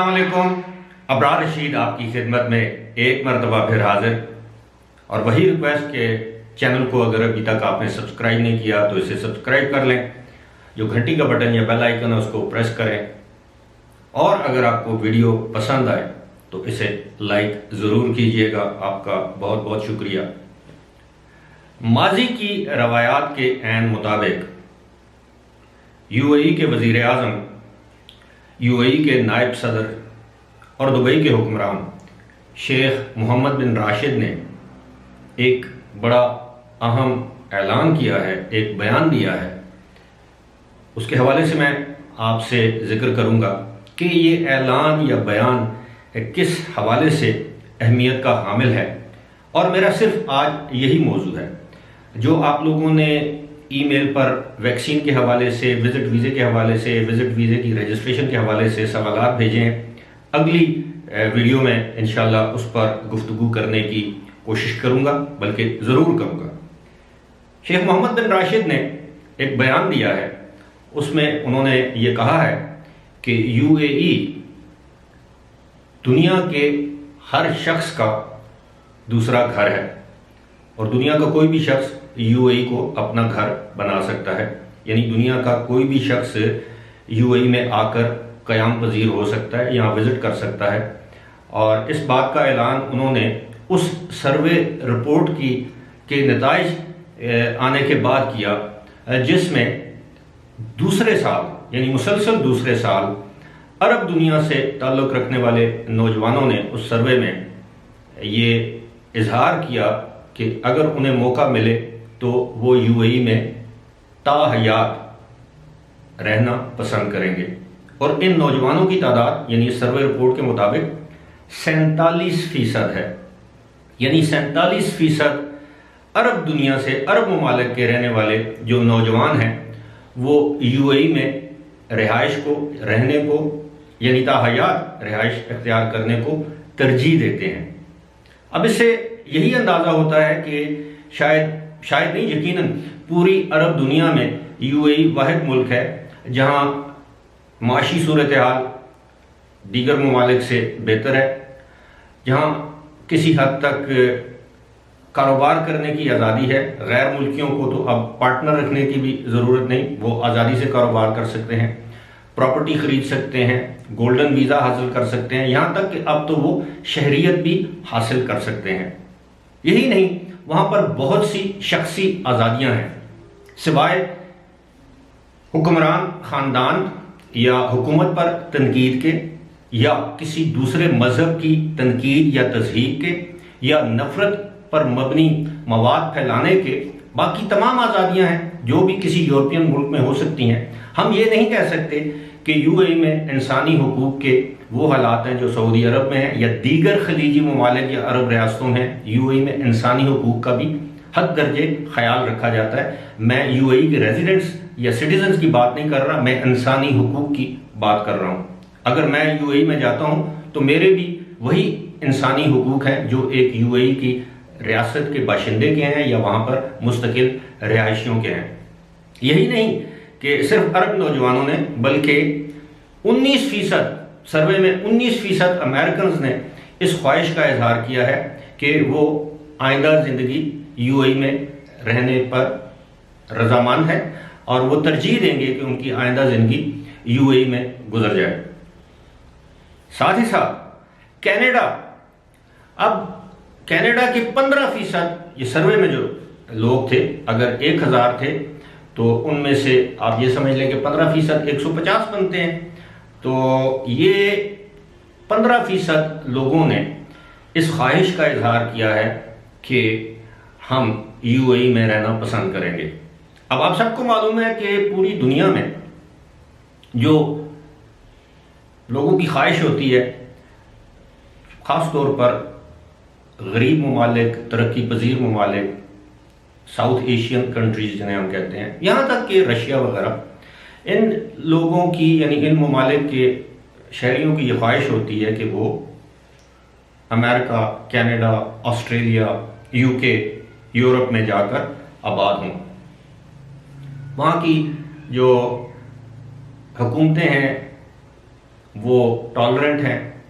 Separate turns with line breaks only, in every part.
अस्सलाम वालेकुम। अबरार रशीद आपकी खिदमत में एक मरतबा फिर हाजिर, और वही रिक्वेस्ट के चैनल को अगर अभी तक आपने सब्सक्राइब नहीं किया तो इसे सब्सक्राइब कर लें, जो घंटी का बटन या बेल आइकन है उसको प्रेस करें, और अगर आपको वीडियो पसंद आए तो इसे लाइक ज़रूर कीजिएगा। आपका बहुत बहुत शुक्रिया। माजी की रवायात के ऐन मुताबिक यूएई के वज़ीर आज़म, यूएई के नायब सदर और दुबई के हुक्मरान शेख मोहम्मद बिन राशिद ने एक बड़ा अहम ऐलान किया है, एक बयान दिया है। उसके हवाले से मैं आपसे जिक्र करूंगा कि ये ऐलान या बयान किस हवाले से अहमियत का हामिल है, और मेरा सिर्फ आज यही मौजू है। जो आप लोगों ने ईमेल पर वैक्सीन के हवाले से, विजिट वीज़े के हवाले से, विजिट वीज़े की रजिस्ट्रेशन के हवाले से सवालात भेजे हैं, अगली वीडियो में इंशाल्लाह उस पर गुफ्तगू करने की कोशिश करूंगा, बल्कि ज़रूर करूंगा। शेख मोहम्मद बिन राशिद ने एक बयान दिया है, उसमें उन्होंने ये कहा है कि यूएई दुनिया के हर शख्स का दूसरा घर है, और दुनिया का कोई भी शख्स यूएई को अपना घर बना सकता है। यानी दुनिया का कोई भी शख्स यूएई में आकर क़याम पजीर हो सकता है, यहाँ विज़िट कर सकता है। और इस बात का ऐलान उन्होंने उस सर्वे रिपोर्ट के नताइज आने के बाद किया, जिसमें दूसरे साल यानी मुसलसल दूसरे साल अरब दुनिया से ताल्लुक़ रखने वाले नौजवानों ने उस सर्वे में ये इजहार किया कि अगर उन्हें मौका मिले तो वो यूएई में ताहयात रहना पसंद करेंगे। और इन नौजवानों की तादाद यानी इस सर्वे रिपोर्ट के मुताबिक 47% है। यानी 47% अरब दुनिया से, अरब ममालिक के रहने वाले जो नौजवान हैं वो यूएई में रिहाइश को, रहने को, यानी ताहयात रिहाइश इख्तियार करने को तरजीह देते हैं। अब इससे यही अंदाज़ा होता है कि शायद नहीं, यकीनन पूरी अरब दुनिया में यूएई वाहिद मुल्क है जहाँ माशी सूरत हाल दीगर ममालिक से बेहतर है, जहाँ किसी हद तक कारोबार करने की आज़ादी है। गैर मुल्कियों को तो अब पार्टनर रखने की भी ज़रूरत नहीं, वो आज़ादी से कारोबार कर सकते हैं, प्रॉपर्टी ख़रीद सकते हैं, गोल्डन वीज़ा हासिल कर सकते हैं, यहाँ तक कि अब तो वो शहरियत भी हासिल कर सकते हैं। यही नहीं, वहाँ पर बहुत सी शख्सी आज़ादियाँ हैं, सिवाय हुक्मरान ख़ानदान या हुकूमत पर तनकीद के, या किसी दूसरे मज़हब की तनकीद या तज़हीक के, या नफ़रत पर मबनी मवाद फैलाने के। बाकी तमाम आज़ादियाँ हैं जो भी किसी यूरोपियन मुल्क में हो सकती हैं। हम ये नहीं कह सकते कि यूएई में इंसानी हुकूक के वो हालात हैं जो सऊदी अरब में हैं, या दीगर खलीजी ममालिक या अरब रियासतों में यूएई में इंसानी हुकूक का भी हद दर्जे ख्याल रखा जाता है। मैं यूएई के रेजिडेंट्स या सिटीजन्स की बात नहीं कर रहा, मैं इंसानी हुकूक की बात कर रहा हूँ। अगर मैं यूएई में जाता हूँ तो मेरे भी वही इंसानी हुकूक हैं जो एक यूएई की रियासत के बाशिंदे के हैं या वहाँ पर मुस्तकिल रिहायशियों के हैं। यही नहीं कि सिर्फ अरब नौजवानों ने, बल्कि 19% सर्वे में 19% अमेरिकन ने इस ख्वाहिश का इजहार किया है कि वो आइंदा ज़िंदगी यूएई में रहने पर रजामंद है, और वो तरजीह देंगे कि उनकी आइंदा ज़िंदगी यूएई में गुजर जाए। साथ ही साथ कनाडा, अब कनाडा के 15%, ये सर्वे में जो लोग थे, अगर 1000 थे तो उनमें से आप ये समझ लें कि 15% 150 बनते हैं। तो ये 15% लोगों ने इस ख्वाहिश का इजहार किया है कि हम यूएई में रहना पसंद करेंगे। अब आप सबको मालूम है कि पूरी दुनिया में जो लोगों की ख्वाहिश होती है, ख़ास तौर पर गरीब ममालिक, तरक्की पजीर ममालिक, साउथ एशियन कंट्रीज़ जिन्हें हम कहते हैं, यहाँ तक कि रशिया वगैरह, इन लोगों की यानी इन ममालिक के शहरियों की ये ख्वाहिश होती है कि वो America, Canada, Australia, UK, Europe में जाकर आबाद हों। वहाँ की जो हुकूमतें हैं वो टॉलरेंट हैं,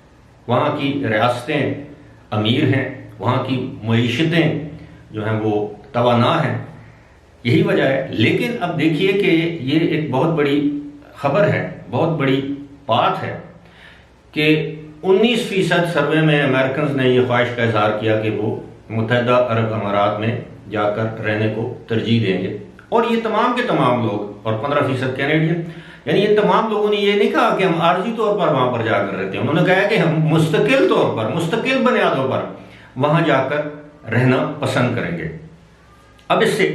वहाँ की रियासतें अमीर हैं, वहाँ की मईशतें जो हैं वो तवाना हैं, यही वजह है। लेकिन अब देखिए कि ये एक बहुत बड़ी खबर है, बहुत बड़ी बात है कि 19% सर्वे में अमेरिकन ने यह ख्वाहिश का इजहार किया कि वो मुत्तहदा अरब अमारात में जाकर रहने को तरजीह देंगे। और ये तमाम के तमाम लोग, और 15% कैनेडियन, यानी ये तमाम लोगों ने ये नहीं कहा कि हम आर्जी तौर पर वहां पर जाकर रहते हैं। उन्होंने कहा कि हम मुस्तकिल तौर पर, मुस्तकिल बुनियादों पर वहां जाकर रहना पसंद करेंगे। अब इससे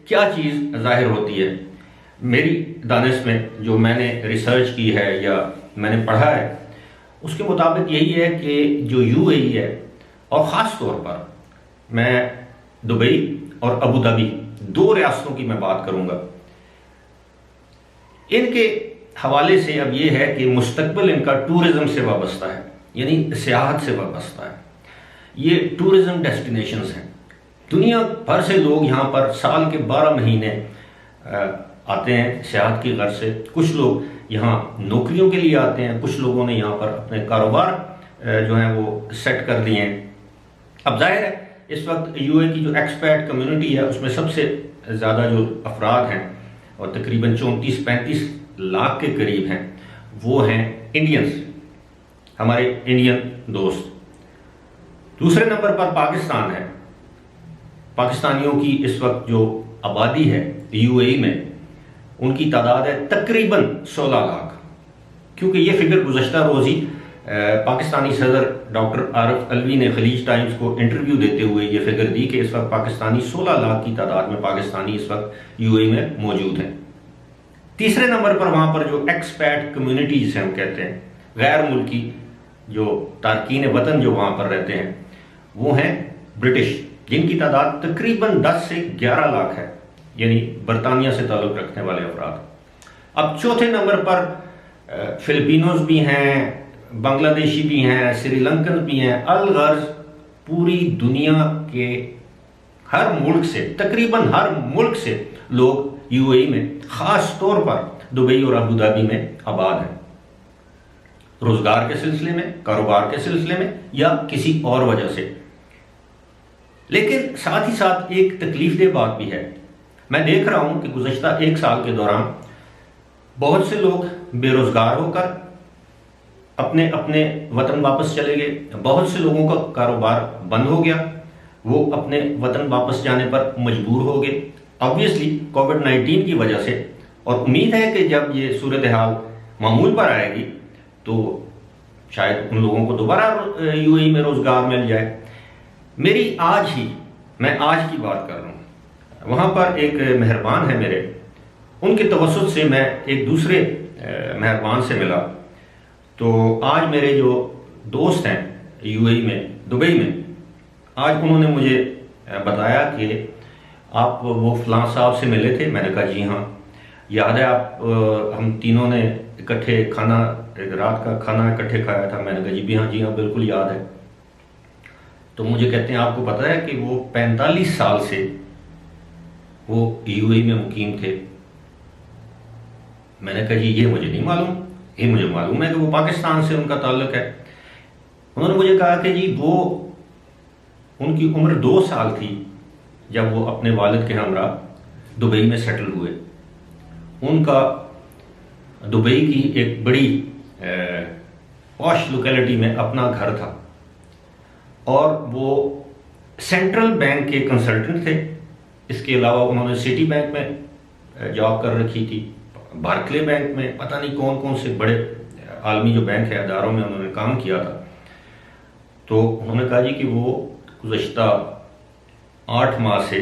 क्या चीज जाहिर होती है? मेरी दानिश में जो मैंने रिसर्च की है या मैंने पढ़ा है, उसके मुताबिक यही है कि जो यूएई है, और ख़ास तौर पर मैं दुबई और अबू धाबी, दो रियासतों की मैं बात करूंगा, इनके हवाले से अब ये है कि मुस्तकबिल इनका टूरिज्म से वाबस्ता है, यानी सियाहत से वाबस्ता है। ये टूरिज्म डेस्टिनेशंस हैं। दुनिया भर से लोग यहाँ पर साल के 12 महीने आते हैं सियाहत की गर्ज से। कुछ लोग यहाँ नौकरियों के लिए आते हैं, कुछ लोगों ने यहाँ पर अपने कारोबार जो हैं वो सेट कर दिए हैं। अब जाहिर है इस वक्त यूए की जो एक्सपैट कम्युनिटी है उसमें सबसे ज़्यादा जो अफराद हैं, और तकरीबन 34-35 लाख के करीब हैं, वो हैं इंडियंस, हमारे इंडियन दोस्त। दूसरे नंबर पर पाकिस्तान है। पाकिस्तानियों की इस वक्त जो आबादी है यूएई में, उनकी तादाद है तकरीबन 16 लाख। क्योंकि ये फिगर गुज़श्ता रोज़ ही पाकिस्तानी सदर डॉक्टर आरिफ अलवी ने खलीज टाइम्स को इंटरव्यू देते हुए ये फिगर दी कि इस वक्त पाकिस्तानी 16 लाख की तादाद में पाकिस्तानी इस वक्त यूएई में मौजूद हैं। तीसरे नंबर पर वहाँ पर जो एक्सपैट कम्युनिटीज़ हैं, हम कहते हैं गैर मुल्की जो तारकीन वतन जो वहाँ पर रहते हैं, वो हैं ब्रिटिश, जिनकी तादाद तकरीबन 10 से 11 लाख है, यानी बरतानिया से ताल्लुक़ रखने वाले अफराद। अब चौथे नंबर पर फिलिपिनोज भी हैं, बांग्लादेशी भी हैं, श्रीलंकन भी हैं। अलगर्ज पूरी दुनिया के हर मुल्क से, तकरीबन हर मुल्क से लोग यूएई में, ख़ास तौर पर दुबई और अबू धाबी में आबाद हैं, रोज़गार के सिलसिले में, कारोबार के सिलसिले में या किसी और वजह से। लेकिन साथ ही साथ एक तकलीफदेह बात भी है। मैं देख रहा हूं कि गुज़श्ता 1 साल के दौरान बहुत से लोग बेरोजगार होकर अपने अपने वतन वापस चले गए। बहुत से लोगों का कारोबार बंद हो गया, वो अपने वतन वापस जाने पर मजबूर हो गए, ऑब्वियसली कोविड-19 की वजह से। और उम्मीद है कि जब ये सूरत हाल मामूल पर आएगी तो शायद उन लोगों को दोबारा यूएई में रोजगार मिल जाए। मैं आज की बात कर रहा हूँ। वहाँ पर एक मेहरबान है मेरे, उनके तवस्सुत से मैं एक दूसरे मेहरबान से मिला। तो आज मेरे जो दोस्त हैं यूएई में, दुबई में, आज उन्होंने मुझे बताया कि आप वो फलां साहब से मिले थे। मैंने कहा जी हाँ, याद है आप, हम तीनों ने इकट्ठे खाना, एक रात का खाना इकट्ठे खाया था। मैंने कहा जी हाँ बिल्कुल याद है। तो मुझे कहते हैं आपको पता है कि वो 45 साल से वो यूएई में मुकीम थे। मैंने कहा जी ये मुझे नहीं मालूम, ये मुझे मालूम है कि वो पाकिस्तान से उनका ताल्लुक है। उन्होंने मुझे कहा कि जी वो, उनकी उम्र 2 साल थी जब वो अपने वालिद के हमरा दुबई में सेटल हुए। उनका दुबई की एक बड़ी पॉश लोकेलिटी में अपना घर था और वो सेंट्रल बैंक के कंसल्टेंट थे। इसके अलावा उन्होंने सिटी बैंक में जॉब कर रखी थी, बार्कले बैंक में, पता नहीं कौन कौन से बड़े आलमी जो बैंक है अदारों में उन्होंने काम किया था। तो उन्होंने कहा जी कि वो गुज़श्ता 8 माह से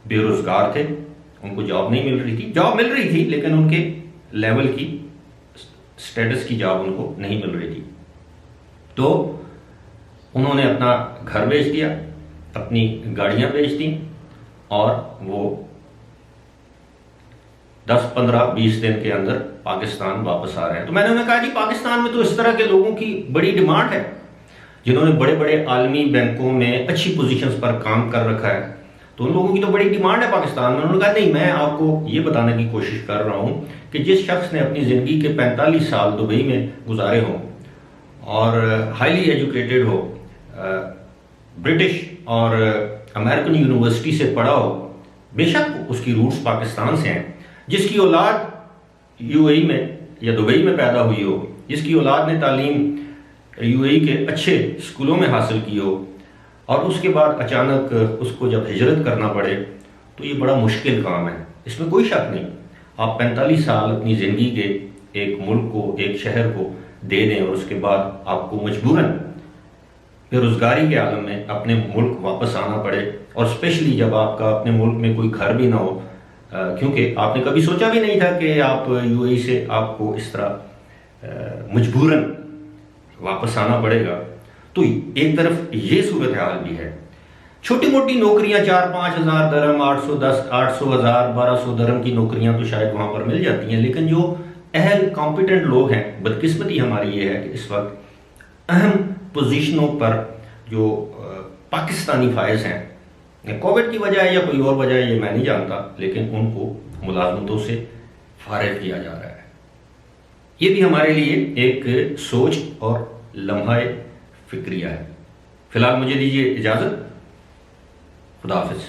बेरोजगार थे, उनको जॉब नहीं मिल रही थी। जॉब मिल रही थी लेकिन उनके लेवल की, स्टेटस की जॉब उनको नहीं मिल रही थी। तो उन्होंने अपना घर बेच दिया, अपनी गाड़ियां बेच दी और वो 10, 15, 20 दिन के अंदर पाकिस्तान वापस आ रहे हैं। तो मैंने उन्हें कहा जी पाकिस्तान में तो इस तरह के लोगों की बड़ी डिमांड है जिन्होंने बड़े बड़े आलमी बैंकों में अच्छी पोजीशंस पर काम कर रखा है तो उन लोगों की तो बड़ी डिमांड है पाकिस्तान में। उन्होंने कहा नहीं, मैं आपको ये बताने की कोशिश कर रहा हूँ कि जिस शख्स ने अपनी ज़िंदगी के 45 साल दुबई में गुजारे हों और हाईली एजुकेटेड हो, ब्रिटिश और अमेरिकन यूनिवर्सिटी से पढ़ा हो, बेशक उसकी रूट्स पाकिस्तान से हैं, जिसकी औलाद यूएई में या दुबई में पैदा हुई हो, जिसकी औलाद ने तालीम यूएई के अच्छे स्कूलों में हासिल की हो, और उसके बाद अचानक उसको जब हिजरत करना पड़े तो ये बड़ा मुश्किल काम है, इसमें कोई शक नहीं। आप 45 साल अपनी ज़िंदगी के एक मुल्क को, एक शहर को दे दें और उसके बाद आपको मजबूरन बेरोज़गारी के आलम में अपने मुल्क वापस आना पड़े, और स्पेशली जब आपका अपने मुल्क में कोई घर भी ना हो, क्योंकि आपने कभी सोचा भी नहीं था कि आप यूएई से आपको इस तरह मजबूरन वापस आना पड़ेगा। तो एक तरफ ये सूरत हाल भी है। छोटी मोटी नौकरियां 4-5 हज़ार दरम, 800 हज़ार, 1200 दरम की नौकरियां तो शायद वहां पर मिल जाती हैं, लेकिन जो अहल कॉम्पिटेंट लोग हैं, बदकिस्मती हमारी ये है कि इस वक्त अहम पोजीशनों पर जो पाकिस्तानी फाइज हैं, कोविड की वजह है या कोई और वजह है ये मैं नहीं जानता, लेकिन उनको मुलाजमतों से फारिग किया जा रहा है। ये भी हमारे लिए एक सोच और लम्हा फिक्रिया है। फिलहाल मुझे दीजिए इजाज़त। खुदा हाफिज़।